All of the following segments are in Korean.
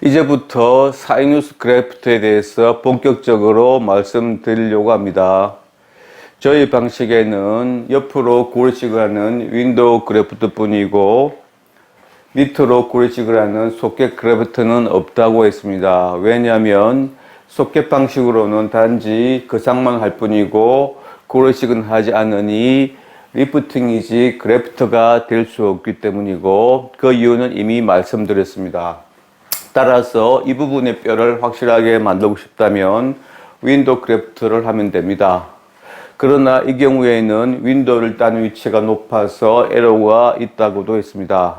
이제부터 사이누스 그래프트에 대해서 본격적으로 말씀드리려고 합니다. 저희 방식에는 옆으로 고르식을 하는 윈도우 그래프트 뿐이고 밑으로 고르식을 하는 소켓 그래프트는 없다고 했습니다. 왜냐하면 소켓 방식으로는 단지 거상만 할 뿐이고 고르식은 하지 않으니 리프팅이지 그래프트가 될 수 없기 때문이고, 그 이유는 이미 말씀드렸습니다. 따라서 이 부분의 뼈를 확실하게 만들고 싶다면 윈도우 그래프트를 하면 됩니다. 그러나 이 경우에는 윈도우를 딴 위치가 높아서 에러가 있다고도 했습니다.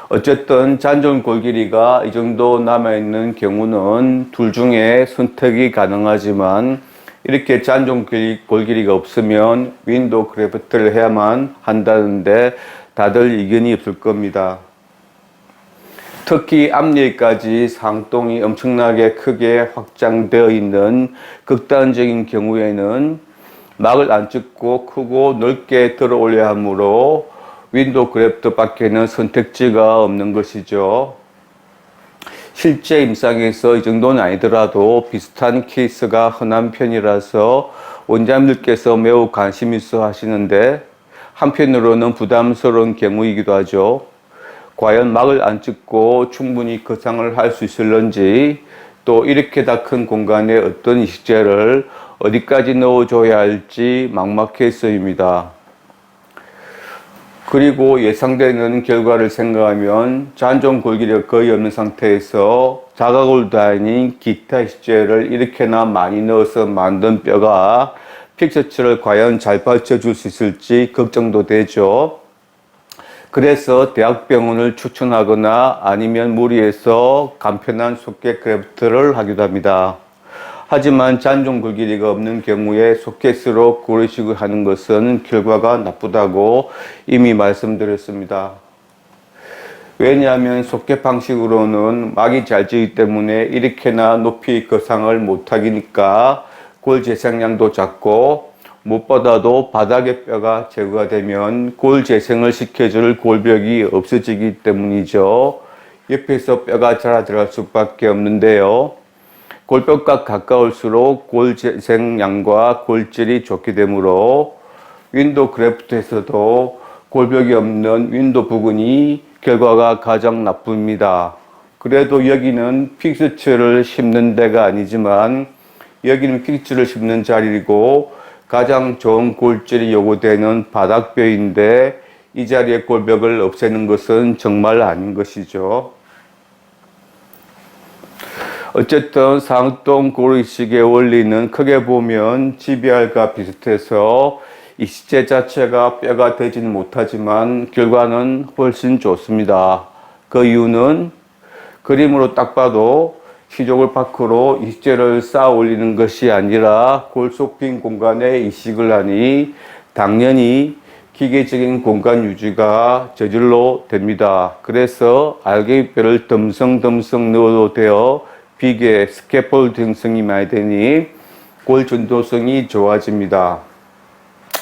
어쨌든 잔존 골 길이가 이 정도 남아있는 경우는 둘 중에 선택이 가능하지만, 이렇게 잔존 골 길이가 없으면 윈도우 그래프트를 해야만 한다는데 다들 이견이 없을 겁니다. 특히 앞니까지 상동이 엄청나게 크게 확장되어 있는 극단적인 경우에는 막을 안 찍고 크고 넓게 들어 올려야 하므로 윈도우 그래프트 밖에는 선택지가 없는 것이죠. 실제 임상에서 이 정도는 아니더라도 비슷한 케이스가 흔한 편이라서 원장님들께서 매우 관심 있어 하시는데, 한편으로는 부담스러운 경우이기도 하죠. 과연 막을 안 찍고 충분히 거상을 할 수 있을런지, 또 이렇게 다 큰 공간에 어떤 이식제를 어디까지 넣어줘야 할지 막막해서입니다. 그리고 예상되는 결과를 생각하면 잔존 골 길이가 거의 없는 상태에서 자가골도 아닌 기타 이식제를 이렇게나 많이 넣어서 만든 뼈가 픽처치를 과연 잘 받쳐줄 수 있을지 걱정도 되죠. 그래서 대학병원을 추천하거나 아니면 무리해서 간편한 소켓 그래프트를 하기도 합니다. 하지만 잔존 골 길이가 없는 경우에 소켓으로 고르식을 하는 것은 결과가 나쁘다고 이미 말씀드렸습니다. 왜냐하면 소켓 방식으로는 막이 잘 지기 때문에 이렇게나 높이 거상을 못하기니까 골 재생량도 작고, 무엇보다도 바닥의 뼈가 제거가 되면 골 재생을 시켜줄 골벽이 없어지기 때문이죠. 옆에서 뼈가 자라 들어갈 수밖에 없는데요. 골벽과 가까울수록 골 재생량과 골질이 좋게 되므로 윈도우 그래프트에서도 골벽이 없는 윈도우 부분이 결과가 가장 나쁩니다. 그래도 여기는 픽스처를 심는 데가 아니지만 여기는 픽스처를 심는 자리이고 가장 좋은 골질이 요구되는 바닥뼈인데, 이 자리의 골벽을 없애는 것은 정말 아닌 것이죠. 어쨌든 상동 고르식의 원리는 크게 보면 GBR과 비슷해서 이식제 자체가 뼈가 되지는 못하지만 결과는 훨씬 좋습니다. 그 이유는 그림으로 딱 봐도 시족을 밖으로 이식제를 쌓아 올리는 것이 아니라 골 속 빈 공간에 이식을 하니 당연히 기계적인 공간 유지가 저절로 됩니다. 그래서 알갱이뼈를 덤성덤성 넣어도 되어 비계, 스캐폴드 형성이 많이 되니 골 전도성이 좋아집니다.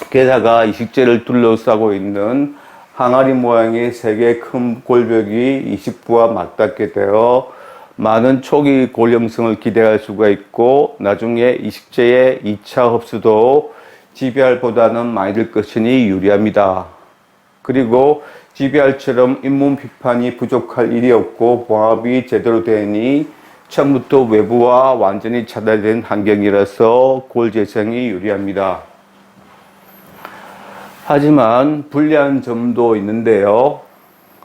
게다가 이식제를 둘러싸고 있는 항아리 모양의 3개의 큰 골벽이 이식부와 맞닿게 되어 많은 초기 골 형성을 기대할 수가 있고, 나중에 이식제의 2차 흡수도 GBR보다는 많이 될 것이니 유리합니다. 그리고 GBR처럼 잇몸 비판이 부족할 일이 없고 봉합이 제대로 되니 처음부터 외부와 완전히 차단된 환경이라서 골 재생이 유리합니다. 하지만 불리한 점도 있는데요.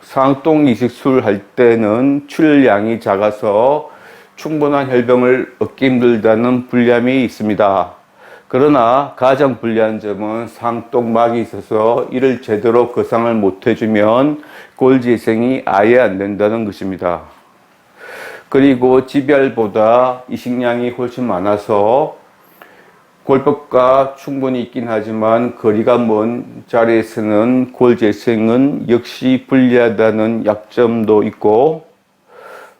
상동 이식술 할 때는 출혈량이 작아서 충분한 혈병을 얻기 힘들다는 불리함이 있습니다. 그러나 가장 불리한 점은 상동막이 있어서 이를 제대로 거상을 못 해주면 골 재생이 아예 안 된다는 것입니다. 그리고 GBR보다 이식량이 훨씬 많아서 골벽과 충분히 있긴 하지만 거리가 먼 자리에서는 골 재생은 역시 불리하다는 약점도 있고,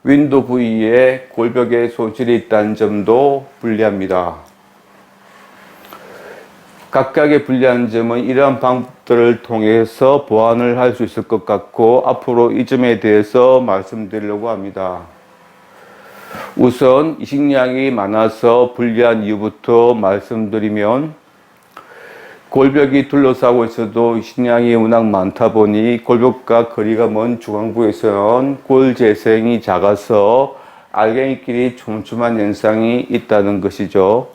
윈도우 부위에 골벽에 손실이 있다는 점도 불리합니다. 각각의 불리한 점은 이러한 방법들을 통해서 보완을 할 수 있을 것 같고, 앞으로 이 점에 대해서 말씀드리려고 합니다. 우선 이식량이 많아서 불리한 이유부터 말씀드리면 골벽이 둘러싸고 있어도 이식량이 워낙 많다 보니 골벽과 거리가 먼 중앙부에서는 골 재생이 작아서 알갱이끼리 촘촘한 현상이 있다는 것이죠.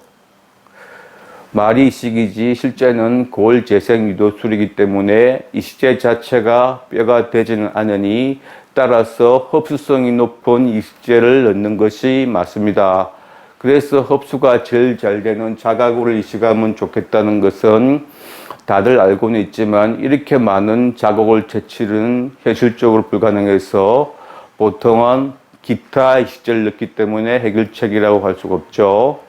말이 이식이지 실제는 골 재생 유도술이기 때문에 이식제 자체가 뼈가 되지는 않으니 따라서 흡수성이 높은 이식제를 넣는 것이 맞습니다. 그래서 흡수가 제일 잘 되는 자가골을 이식하면 좋겠다는 것은 다들 알고는 있지만 이렇게 많은 자가골 채취는 현실적으로 불가능해서 보통은 기타 이식제를 넣기 때문에 해결책이라고 할 수가 없죠.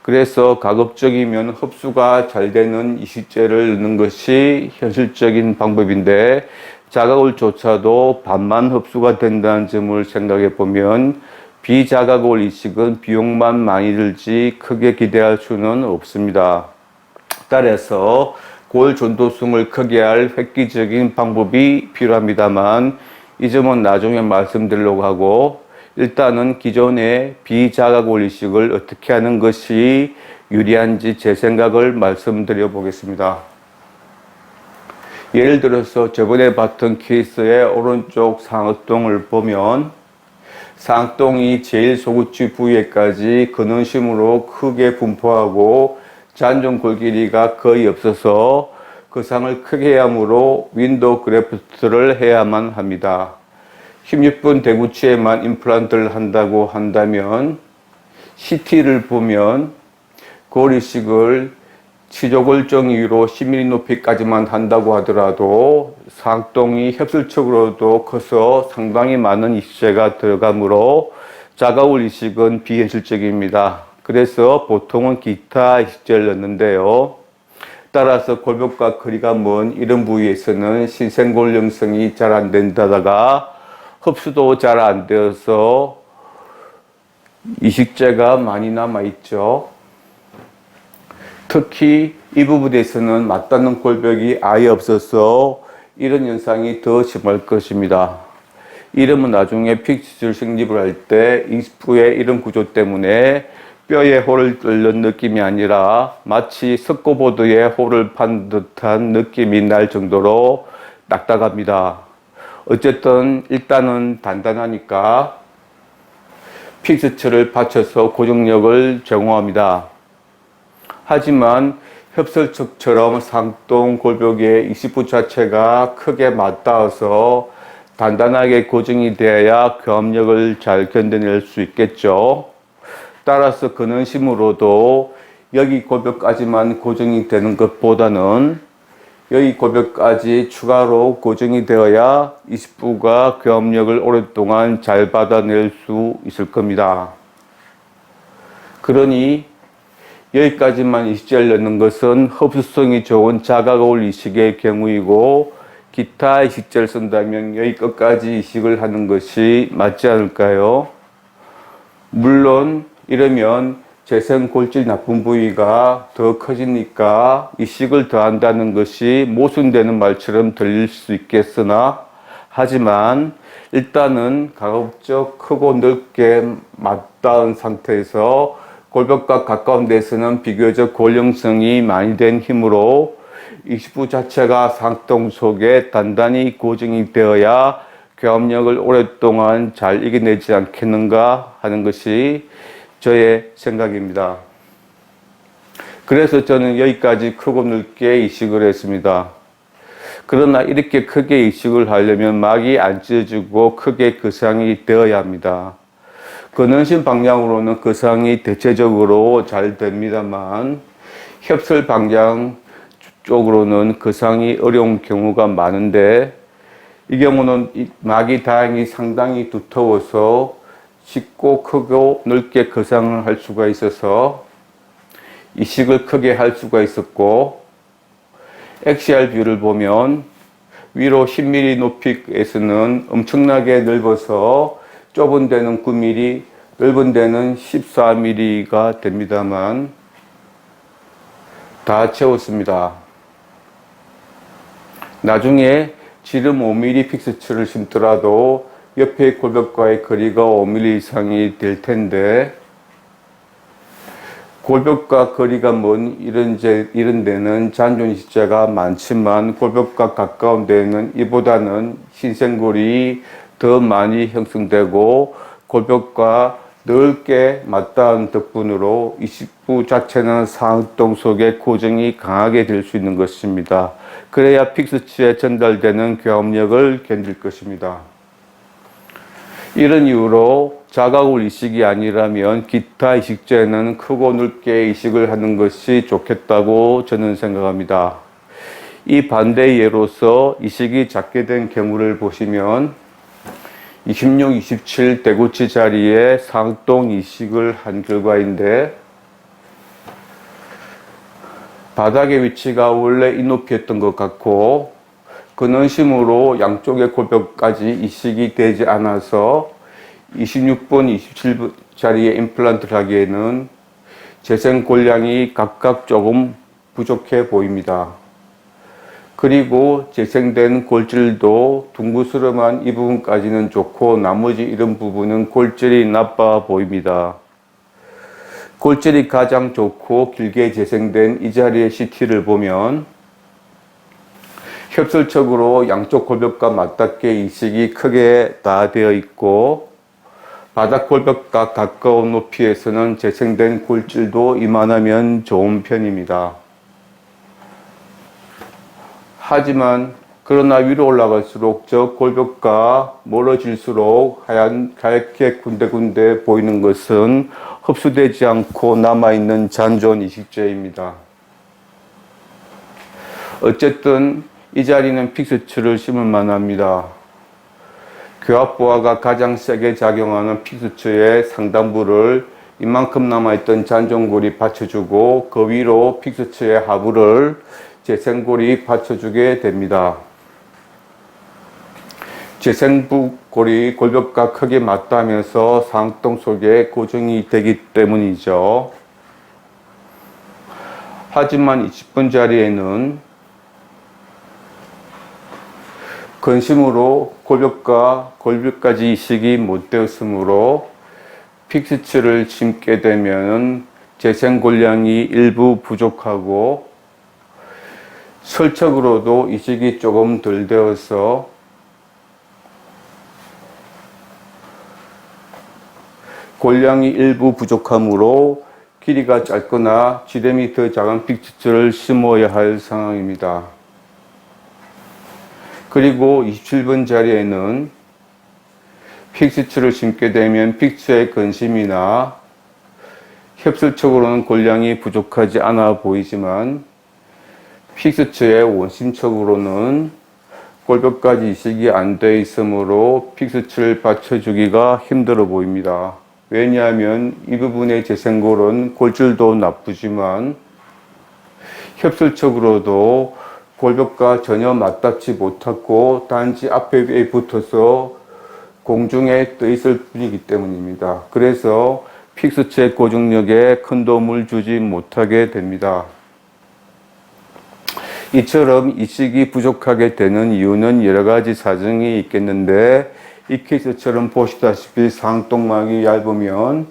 그래서 가급적이면 흡수가 잘 되는 이식제를 넣는 것이 현실적인 방법인데 자가골조차도 반만 흡수가 된다는 점을 생각해 보면 비자가골 이식은 비용만 많이 들지 크게 기대할 수는 없습니다. 따라서 골 전도성을 크게 할 획기적인 방법이 필요합니다만 이 점은 나중에 말씀드리려고 하고 일단은 기존의 비자가골 이식을 어떻게 하는 것이 유리한지 제 생각을 말씀드려 보겠습니다. 예를 들어서 저번에 봤던 케이스의 오른쪽 상악동을 보면 상악동이 제일 소구치 부위에까지 근원심으로 크게 분포하고 잔존 골 길이가 거의 없어서 그 상을 크게 해야 하므로 윈도우 그래프트를 해야만 합니다. 16분 대구치에만 임플란트를 한다고 한다면 CT를 보면 골 이식을 치조골정 이후로 10mm 높이까지만 한다고 하더라도 상동이 협술적으로도 커서 상당히 많은 이식제가 들어가므로 자가골 이식은 비현실적입니다. 그래서 보통은 기타 이식제를 넣는데요. 따라서 골벽과 거리가 먼 이런 부위에서는 신생골 형성이 잘 안 된다다가 흡수도 잘 안 되어서 이식제가 많이 남아있죠. 특히 이 부분에서는 맞닿는 골벽이 아예 없어서 이런 현상이 더 심할 것입니다. 이러면 나중에 픽스를 생립을 할 때 익스프의 이런 구조 때문에 뼈에 홀을 뚫는 느낌이 아니라 마치 석고보드에 홀을 판 듯한 느낌이 날 정도로 딱딱합니다. 어쨌든 일단은 단단하니까 픽스처를 받쳐서 고정력을 제공합니다. 하지만 협설측처럼 상동 골벽의 익스프 자체가 크게 맞닿아서 단단하게 고정이 되어야 교합력을 잘 견뎌낼 수 있겠죠. 따라서 근원심으로도 여기 골벽까지만 고정이 되는 것보다는 여기 골벽까지 추가로 고정이 되어야 익스프가 교합력을 오랫동안 잘 받아낼 수 있을 겁니다. 그러니 여기까지만 이식제를 넣는 것은 흡수성이 좋은 자가골 이식의 경우이고 기타 이식제를 쓴다면 여기 끝까지 이식을 하는 것이 맞지 않을까요? 물론 이러면 재생 골질 나쁜 부위가 더 커지니까 이식을 더 한다는 것이 모순되는 말처럼 들릴 수 있겠으나 하지만 일단은 가급적 크고 넓게 맞닿은 상태에서 골벽과 가까운 데서는 비교적 골형성이 많이 된 힘으로 익스프 자체가 상동 속에 단단히 고정이 되어야 교합력을 오랫동안 잘 이겨내지 않겠는가 하는 것이 저의 생각입니다. 그래서 저는 여기까지 크고 넓게 이식을 했습니다. 그러나 이렇게 크게 이식을 하려면 막이 안 찢어지고 크게 거상이 되어야 합니다. 근원심 방향으로는 거상이 대체적으로 잘 됩니다만 협설 방향 쪽으로는 거상이 어려운 경우가 많은데 이 경우는 막이 다행히 상당히 두터워서 쉽고 크고 넓게 거상을 할 수가 있어서 이식을 크게 할 수가 있었고 엑시알 뷰를 보면 위로 10mm 높이에서는 엄청나게 넓어서 좁은 데는 9mm, 넓은 데는 14mm가 됩니다만 다 채웠습니다. 나중에 지름 5mm 픽스처를 심더라도 옆에 골벽과의 거리가 5mm 이상이 될 텐데, 골벽과 거리가 먼 이런 데는 잔존 이식제가 많지만 골벽과 가까운 데는 이보다는 신생골이 더 많이 형성되고 골벽과 넓게 맞닿은 덕분으로 이식부 자체는 상동 속에 고정이 강하게 될 수 있는 것입니다. 그래야 픽스치에 전달되는 교합력을 견딜 것입니다. 이런 이유로 자가골 이식이 아니라면 기타 이식제는 크고 넓게 이식을 하는 것이 좋겠다고 저는 생각합니다. 이 반대 예로서 이식이 작게 된 경우를 보시면 26, 27 대구치 자리에 상동 이식을 한 결과인데, 바닥의 위치가 원래 이 높이였던 것 같고 근원심으로 양쪽의 골벽까지 이식이 되지 않아서 26번, 27번 자리에 임플란트를 하기에는 재생 골량이 각각 조금 부족해 보입니다. 그리고 재생된 골질도 둥그스름한 이 부분까지는 좋고 나머지 이런 부분은 골질이 나빠 보입니다. 골질이 가장 좋고 길게 재생된 이 자리의 CT를 보면 협설적으로 양쪽 골벽과 맞닿게 이식이 크게 다 되어 있고 바닥 골벽과 가까운 높이에서는 재생된 골질도 이만하면 좋은 편입니다. 하지만 그러나 위로 올라갈수록 저 골벽과 멀어질수록 하얗게 군데군데 보이는 것은 흡수되지 않고 남아있는 잔존 이식제입니다. 어쨌든 이 자리는 픽스처를 심을 만합니다. 교합부하가 가장 세게 작용하는 픽스처의 상단부를 이만큼 남아있던 잔존골이 받쳐주고 그 위로 픽스처의 하부를 재생골이 받쳐주게 됩니다. 재생골이 골벽과 크게 맞닿으면서 상동 속에 고정이 되기 때문이죠. 하지만 20번 자리에는 근심으로 골벽과 골벽까지 이식이 못 되었으므로 픽스처를 심게 되면 재생골량이 일부 부족하고 설적으로도 이식이 조금 덜 되어서 골량이 일부 부족하므로 길이가 짧거나 지름이 더 작은 픽스처를 심어야 할 상황입니다. 그리고 27번 자리에는 픽스처를 심게 되면 픽스의 근심이나 협설적으로는 골량이 부족하지 않아 보이지만 픽스처의 원심적으로는 골벽까지 이식이 안 돼 있으므로 픽스처를 받쳐주기가 힘들어 보입니다. 왜냐하면 이 부분의 재생골은 골질도 나쁘지만 협설적으로도 골벽과 전혀 맞닿지 못하고 단지 앞에 붙어서 공중에 떠 있을 뿐이기 때문입니다. 그래서 픽스처의 고정력에 큰 도움을 주지 못하게 됩니다. 이처럼 이식이 부족하게 되는 이유는 여러 가지 사정이 있겠는데 이 케이스처럼 보시다시피 상동막이 얇으면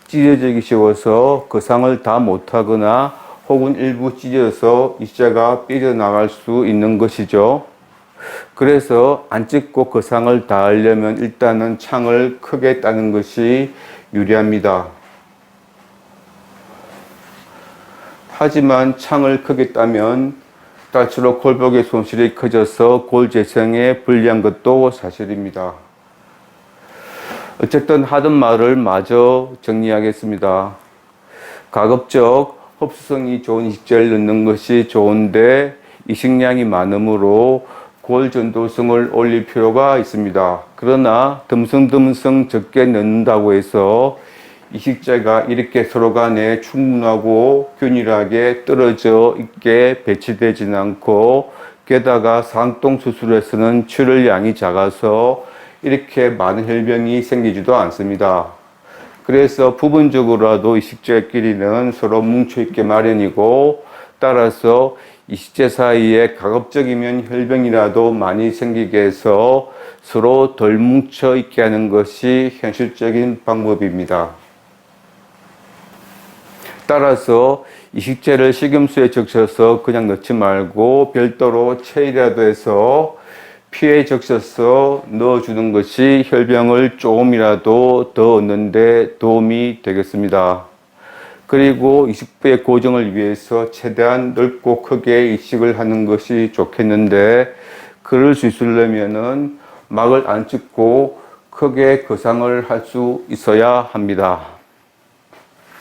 찢어지기 쉬워서 거상을 다 못하거나 혹은 일부 찢어서 이자가 삐져나갈 수 있는 것이죠. 그래서 안 찢고 거상을 다 하려면 일단은 창을 크게 따는 것이 유리합니다. 하지만 창을 크게 따면 딸수록 골벽의 손실이 커져서 골 재생에 불리한 것도 사실입니다. 어쨌든 하던 말을 마저 정리하겠습니다. 가급적 흡수성이 좋은 이식제를 넣는 것이 좋은데 이식량이 많으므로 골 전도성을 올릴 필요가 있습니다. 그러나 듬성듬성 적게 넣는다고 해서 이식제가 이렇게 서로 간에 충분하고 균일하게 떨어져 있게 배치되지는 않고 게다가 상동 수술에서는 출혈량이 작아서 이렇게 많은 혈병이 생기지도 않습니다. 그래서 부분적으로라도 이식제끼리는 서로 뭉쳐있게 마련이고 따라서 이식재 사이에 가급적이면 혈병이라도 많이 생기게 해서 서로 덜 뭉쳐 있게 하는 것이 현실적인 방법입니다. 따라서 이식재를 식염수에 적셔서 그냥 넣지 말고 별도로 체이라도 해서 피에 적셔서 넣어주는 것이 혈병을 조금이라도 더 얻는데 도움이 되겠습니다. 그리고 이식부의 고정을 위해서 최대한 넓고 크게 이식을 하는 것이 좋겠는데, 그럴 수 있으려면은 막을 안 찍고 크게 거상을 할 수 있어야 합니다.